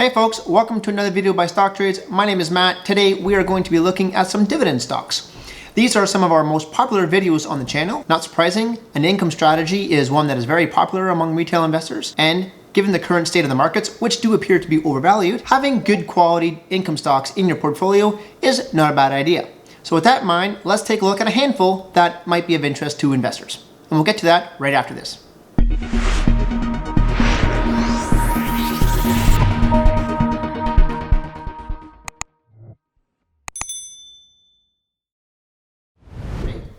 Hey folks, welcome to another video by Stocktrades. My name is Matt. Today we are going to be looking at some dividend stocks. These are some of our most popular videos on the channel. Not surprising, an income strategy is one that is very popular among retail investors, and given the current state of the markets, which do appear to be overvalued, having good quality income stocks in your portfolio is not a bad idea. So with that in mind, let's take a look at a handful that might be of interest to investors. And we'll get to that right after this.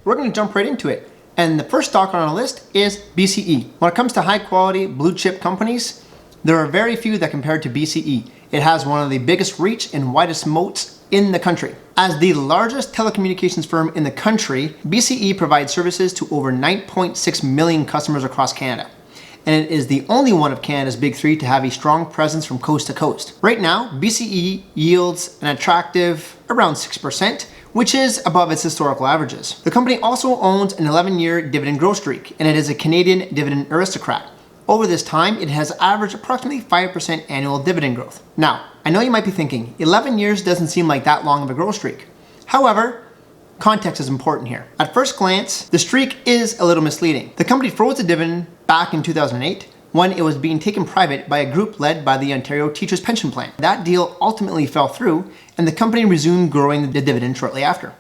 We're going to jump right into it. And the first stock on our list is BCE. When it comes to high quality blue chip companies, there are very few that compare to BCE. It has one of the biggest reach and widest moats in the country. As the largest telecommunications firm in the country, BCE provides services to over 9.6 million customers across Canada. And it is the only one of Canada's big three to have a strong presence from coast to coast. Right now, BCE yields an attractive around 6%, which is above its historical averages. The company also owns an 11-year dividend growth streak, and it is a Canadian dividend aristocrat. Over this time, it has averaged approximately 5% annual dividend growth. Now, I know you might be thinking, 11 years doesn't seem like that long of a growth streak. However, context is important here. At first glance, the streak is a little misleading. The company froze the dividend back in 2008 when it was being taken private by a group led by the Ontario Teachers Pension Plan. That deal ultimately fell through, and the company resumed growing the dividend shortly after.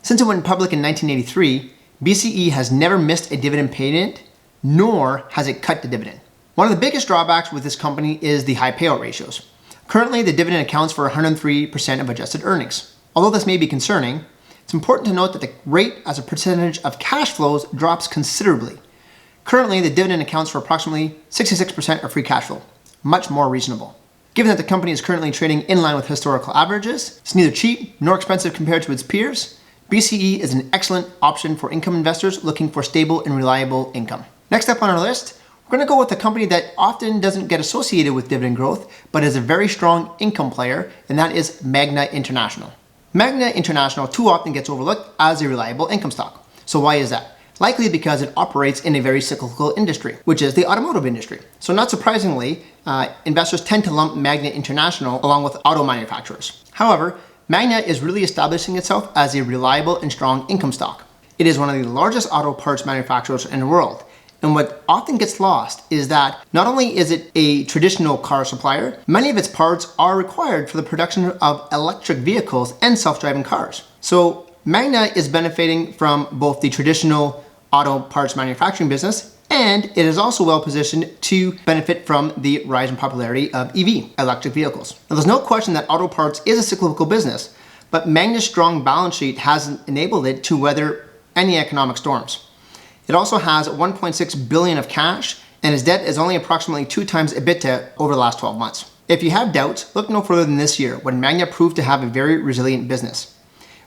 Since it went public in 1983, BCE has never missed a dividend payment, nor has it cut the dividend. One of the biggest drawbacks with this company is the high payout ratios. Currently, the dividend accounts for 103% of adjusted earnings. Although this may be concerning, it's important to note that the rate as a percentage of cash flows drops considerably. Currently, the dividend accounts for approximately 66% of free cash flow, much more reasonable. Given that the company is currently trading in line with historical averages, it's neither cheap nor expensive compared to its peers, BCE is an excellent option for income investors looking for stable and reliable income. Next up on our list, we're going to go with a company that often doesn't get associated with dividend growth, but is a very strong income player, and that is Magna International. Magna International too often gets overlooked as a reliable income stock. So why is that? Likely because it operates in a very cyclical industry, which is the automotive industry. So not surprisingly, investors tend to lump Magna International along with auto manufacturers. However, Magna is really establishing itself as a reliable and strong income stock. It is one of the largest auto parts manufacturers in the world. And what often gets lost is that not only is it a traditional car supplier, many of its parts are required for the production of electric vehicles and self-driving cars. So Magna is benefiting from both the traditional auto parts manufacturing business, and it is also well positioned to benefit from the rise in popularity of EV, electric vehicles. Now, there's no question that auto parts is a cyclical business, but Magna's strong balance sheet has enabled it to weather any economic storms. It also has $1.6 billion of cash, and its debt is only approximately 2 times EBITDA over the last 12 months. If you have doubts, look no further than this year, when Magna proved to have a very resilient business.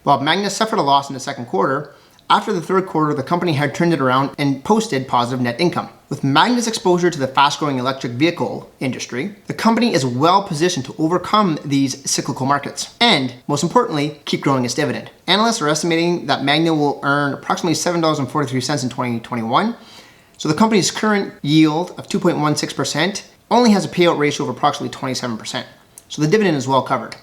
While Magna suffered a loss in the second quarter, after the third quarter, the company had turned it around and posted positive net income. With Magna's exposure to the fast-growing electric vehicle industry, the company is well positioned to overcome these cyclical markets and, most importantly, keep growing its dividend. Analysts are estimating that Magna will earn approximately $7.43 in 2021. So the company's current yield of 2.16% only has a payout ratio of approximately 27%. So the dividend is well covered.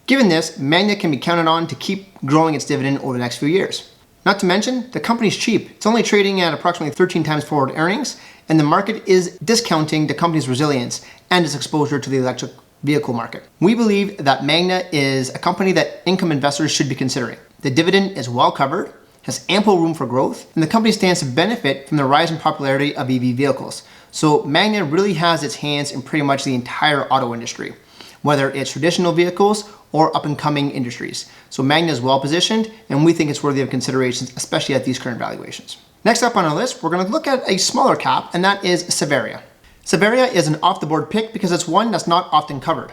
Given this, Magna can be counted on to keep growing its dividend over the next few years. Not to mention, the company's cheap. It's only trading at approximately 13 times forward earnings, and the market is discounting the company's resilience and its exposure to the electric vehicle market. We believe that Magna is a company that income investors should be considering. The dividend is well covered, has ample room for growth, and the company stands to benefit from the rise in popularity of EV vehicles. So Magna really has its hands in pretty much the entire auto industry, whether it's traditional vehicles or up-and-coming industries. So Magna is well positioned, and we think it's worthy of consideration, especially at these current valuations. Next up on our list, we're going to look at a smaller cap, and that is Savaria. Savaria is an off-the-board pick because it's one that's not often covered.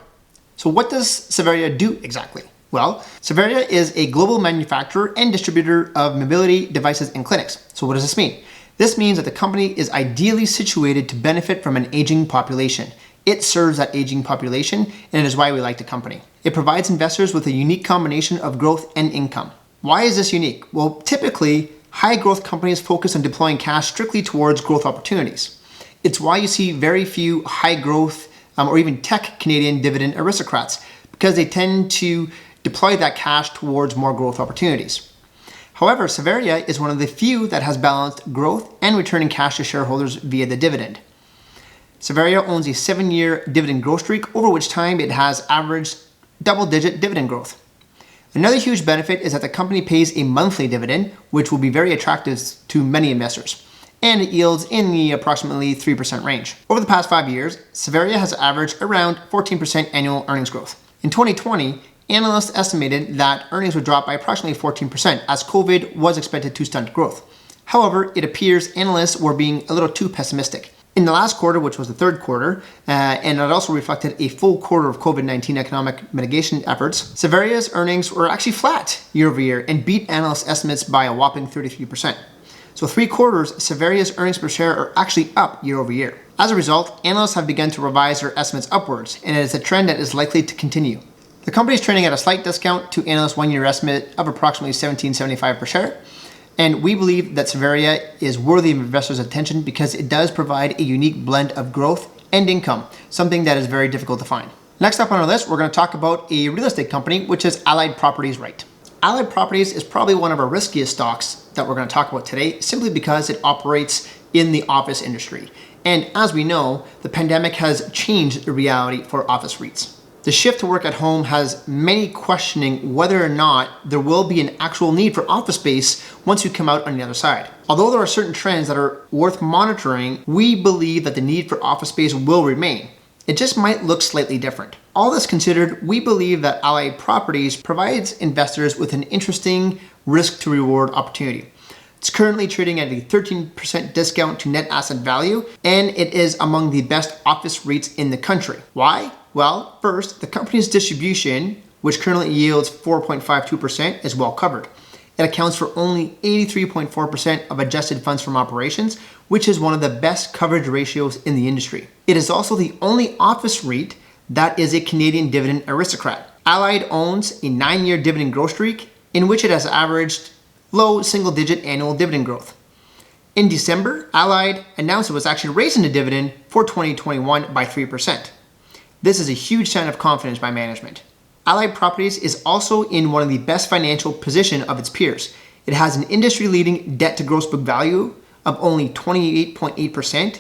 So what does Savaria do exactly? Well, Savaria is a global manufacturer and distributor of mobility devices and clinics. So what does this mean? This means that the company is ideally situated to benefit from an aging population. It serves that aging population, and it is why we like the company. It provides investors with a unique combination of growth and income. Why is this unique? Well, typically, high growth companies focus on deploying cash strictly towards growth opportunities. It's why you see very few high growth or even tech Canadian dividend aristocrats, because they tend to deploy that cash towards more growth opportunities. However, Savaria is one of the few that has balanced growth and returning cash to shareholders via the dividend. Savaria owns a 7-year dividend growth streak, over which time it has averaged double-digit dividend growth. Another huge benefit is that the company pays a monthly dividend, which will be very attractive to many investors, and it yields in the approximately 3% range. Over the past 5 years, Savaria has averaged around 14% annual earnings growth. In 2020, analysts estimated that earnings would drop by approximately 14% as COVID was expected to stunt growth. However, it appears analysts were being a little too pessimistic. In the last quarter, which was the third quarter, and it also reflected a full quarter of COVID-19 economic mitigation efforts, Savaria's earnings were actually flat year over year and beat analyst estimates by a whopping 33%. So 3 quarters, Savaria's earnings per share are actually up year over year. As a result, analysts have begun to revise their estimates upwards, and it is a trend that is likely to continue. The company is trading at a slight discount to analysts' 1-year estimate of approximately $17.75 per share. And we believe that Savaria is worthy of investors' attention because it does provide a unique blend of growth and income, something that is very difficult to find. Next up on our list, we're going to talk about a real estate company, which is Allied Properties REIT. Allied Properties is probably one of our riskiest stocks that we're going to talk about today, simply because it operates in the office industry. And as we know, the pandemic has changed the reality for office REITs. The shift to work at home has many questioning whether or not there will be an actual need for office space once we come out on the other side. Although there are certain trends that are worth monitoring, we believe that the need for office space will remain. It just might look slightly different. All this considered, we believe that Allied Properties provides investors with an interesting risk to reward opportunity. It's currently trading at a 13% discount to net asset value, and it is among the best office REITs in the country. Why? Well, first, the company's distribution, which currently yields 4.52%, is well covered. It accounts for only 83.4% of adjusted funds from operations, which is one of the best coverage ratios in the industry. It is also the only office REIT that is a Canadian dividend aristocrat. Allied owns a 9-year dividend growth streak in which it has averaged low single-digit annual dividend growth. In December, Allied announced it was actually raising the dividend for 2021 by 3%. This is a huge sign of confidence by management. Allied Properties is also in one of the best financial position of its peers. It has an industry-leading debt to gross book value of only 28.8%,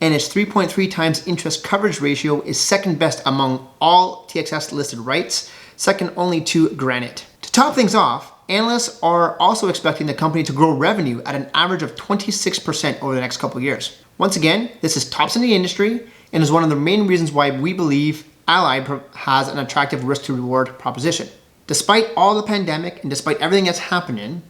and its 3.3 times interest coverage ratio is second best among all TXS listed REITs, second only to Granite. To top things off, analysts are also expecting the company to grow revenue at an average of 26% over the next couple of years. Once again, this is tops in the industry and is one of the main reasons why we believe Allied has an attractive risk to reward proposition. Despite all the pandemic and despite everything that's happening,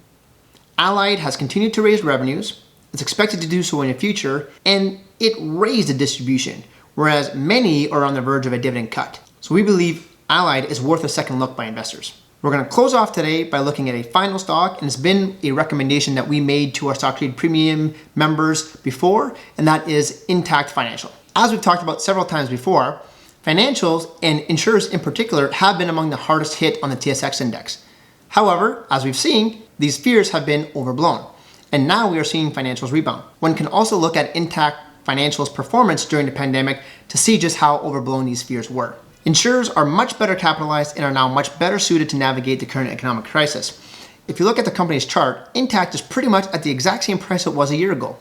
Allied has continued to raise revenues. It's expected to do so in the future, and it raised the distribution, whereas many are on the verge of a dividend cut. So we believe Allied is worth a second look by investors. We're going to close off today by looking at a final stock, and it's been a recommendation that we made to our Stocktrades Premium members before, and that is Intact Financial. As we've talked about several times before, financials and insurers in particular have been among the hardest hit on the TSX index. However, as we've seen, these fears have been overblown, and now we are seeing financials rebound. One can also look at Intact Financial's performance during the pandemic to see just how overblown these fears were. Insurers are much better capitalized and are now much better suited to navigate the current economic crisis. If you look at the company's chart, Intact is pretty much at the exact same price it was a year ago.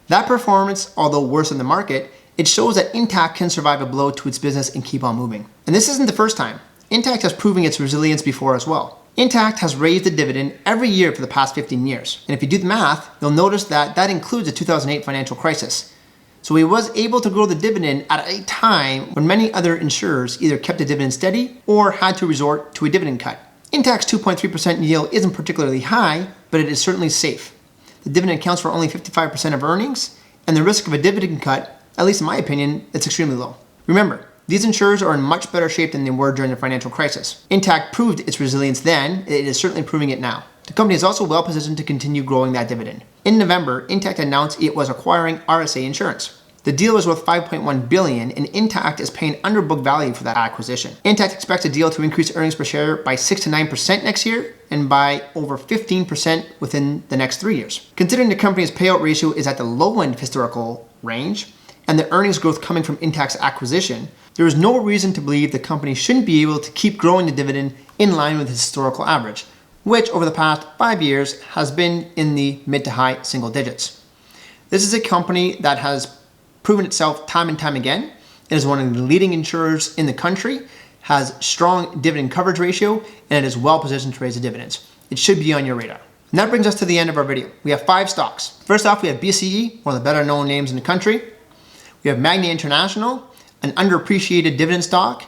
That performance, although worse than the market, it shows that Intact can survive a blow to its business and keep on moving. And this isn't the first time. Intact has proven its resilience before as well. Intact has raised the dividend every year for the past 15 years. And if you do the math, you'll notice that that includes the 2008 financial crisis. So it was able to grow the dividend at a time when many other insurers either kept the dividend steady or had to resort to a dividend cut. Intact's 2.3% yield isn't particularly high, but it is certainly safe. The dividend accounts for only 55% of earnings, and the risk of a dividend cut, at least in my opinion, it's extremely low. Remember, these insurers are in much better shape than they were during the financial crisis. Intact proved its resilience then, it is certainly proving it now. The company is also well positioned to continue growing that dividend. In November, Intact announced it was acquiring RSA Insurance. The deal was worth $5.1 billion, and Intact is paying under book value for that acquisition. Intact expects the deal to increase earnings per share by 6 to 9% next year and by over 15% within the next 3 years. Considering the company's payout ratio is at the low end of historical range, and the earnings growth coming from Intact's acquisition, there is no reason to believe the company shouldn't be able to keep growing the dividend in line with historical average, which over the past 5 years has been in the mid to high single digits. This is a company that has proven itself time and time again. It is one of the leading insurers in the country, has strong dividend coverage ratio, and it is well positioned to raise the dividends. It should be on your radar. And that brings us to the end of our video. We have 5 stocks. First off, we have BCE, one of the better known names in the country. We have Magna International, an underappreciated dividend stock.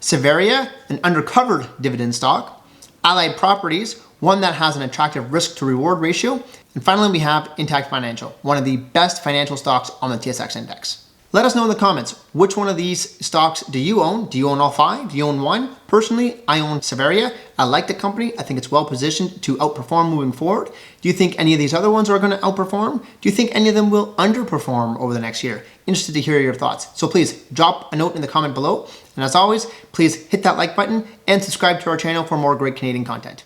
Savaria, an undercovered dividend stock. Allied Properties, one that has an attractive risk to reward ratio. And finally, we have Intact Financial, one of the best financial stocks on the TSX index. Let us know in the comments, which one of these stocks do you own? Do you own all 5? Do you own one? Personally, I own Savaria. I like the company. I think it's well positioned to outperform moving forward. Do you think any of these other ones are going to outperform? Do you think any of them will underperform over the next year? Interested to hear your thoughts. So please drop a note in the comment below. And as always, please hit that like button and subscribe to our channel for more great Canadian content.